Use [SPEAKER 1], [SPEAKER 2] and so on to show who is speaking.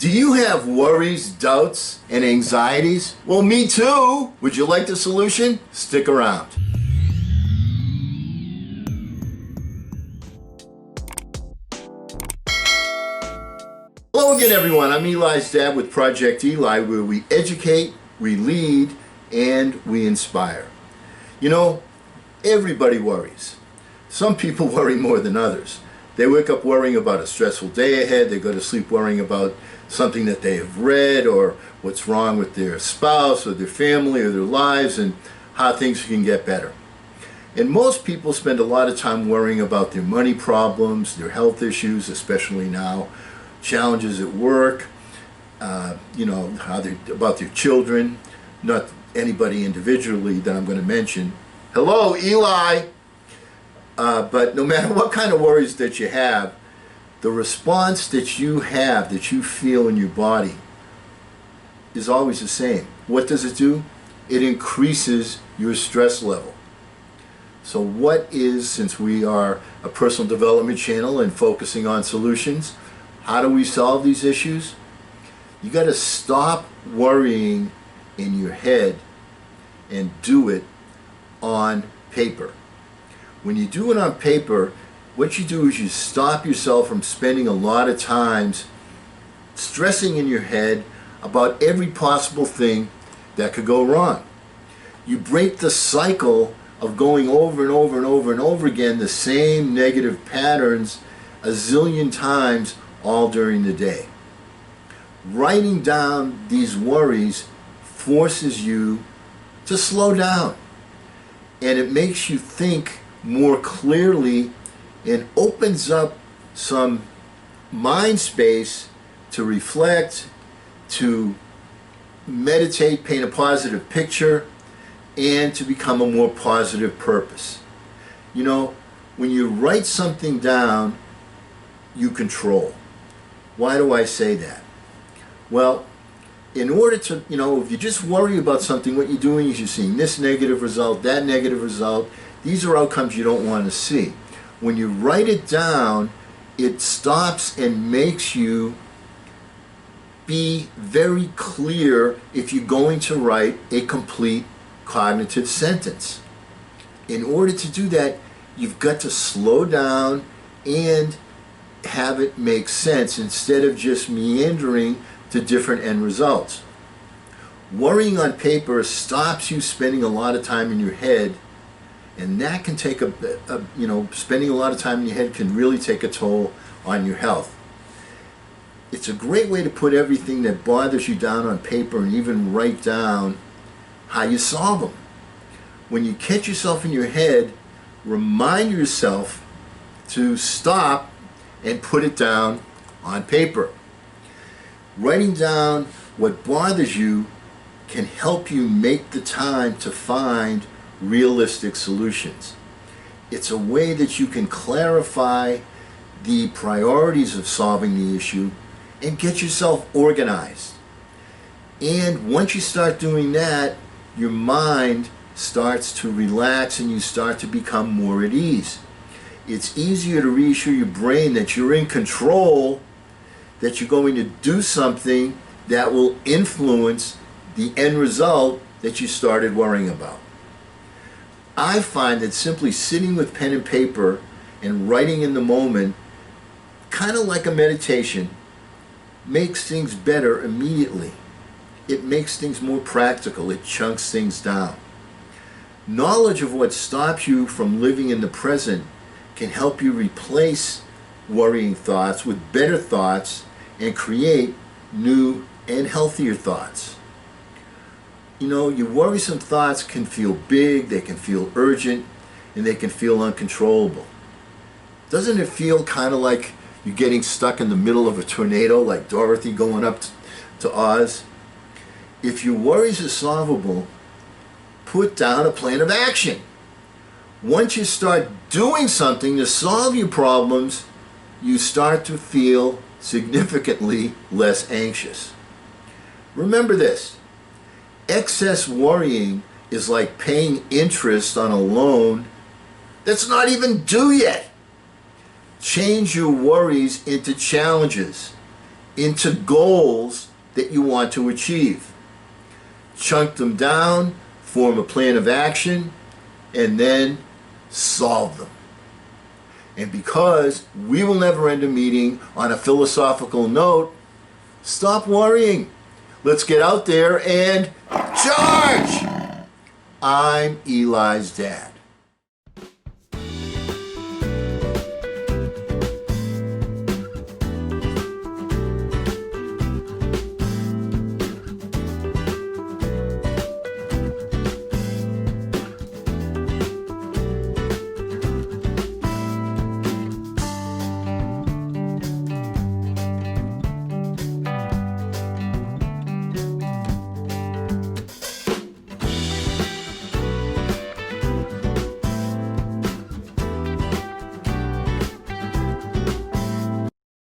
[SPEAKER 1] Do you have worries, doubts, and anxieties? Well, me too. Would you like the solution? Stick around. Hello again, everyone. I'm Eli's dad with Project Eli, where we educate, we lead, and we inspire. You know, everybody worries. Some people worry more than others. They wake up worrying about a stressful day ahead. They go to sleep worrying about something that they have read or what's wrong with their spouse or their family or their lives and how things can get better. And most people spend a lot of time worrying about their money problems, their health issues, especially now, challenges at work, about their children, not anybody individually that I'm going to mention. Hello, Eli! But no matter what kind of worries that you have, the response that you have, that you feel in your body, is always the same. What does it do? It increases your stress level. So since we are a personal development channel and focusing on solutions, how do we solve these issues? You got to stop worrying in your head and do it on paper. When you do it on paper, what you do is you stop yourself from spending a lot of times stressing in your head about every possible thing that could go wrong. You break the cycle of going over and over and over and over again the same negative patterns a zillion times all during the day. Writing down these worries forces you to slow down, and it makes you think more clearly and opens up some mind space to reflect, to meditate, paint a positive picture, and to become a more positive purpose. You know, when you write something down, you control. Why do I say that? Well, in order to, if you just worry about something, what you're doing is you're seeing this negative result, that negative result. These are outcomes you don't want to see. When you write it down, it stops and makes you be very clear if you're going to write a complete cognitive sentence. In order to do that, you've got to slow down and have it make sense instead of just meandering to different end results. Worrying on paper stops you spending a lot of time in your head, and that can take spending a lot of time in your head can really take a toll on your health. It's a great way to put everything that bothers you down on paper and even write down how you solve them. When you catch yourself in your head, remind yourself to stop and put it down on paper. Writing down what bothers you can help you make the time to find realistic solutions. It's a way that you can clarify the priorities of solving the issue and get yourself organized. And once you start doing that, your mind starts to relax and you start to become more at ease. It's easier to reassure your brain that you're in control, that you're going to do something that will influence the end result that you started worrying about. I find that simply sitting with pen and paper and writing in the moment, kind of like a meditation, makes things better immediately. It makes things more practical. It chunks things down. Knowledge of what stops you from living in the present can help you replace worrying thoughts with better thoughts and create new and healthier thoughts. Your worrisome thoughts can feel big, they can feel urgent, and they can feel uncontrollable. Doesn't it feel kind of like you're getting stuck in the middle of a tornado, like Dorothy going up to Oz? If your worries are solvable, put down a plan of action. Once you start doing something to solve your problems, you start to feel significantly less anxious. Remember this. Excess worrying is like paying interest on a loan that's not even due yet. Change your worries into challenges into goals that you want to achieve. Chunk them down, form a plan of action, and then solve them. And because we will never end a meeting on a philosophical note, stop worrying. Let's get out there and charge! I'm Eli's dad.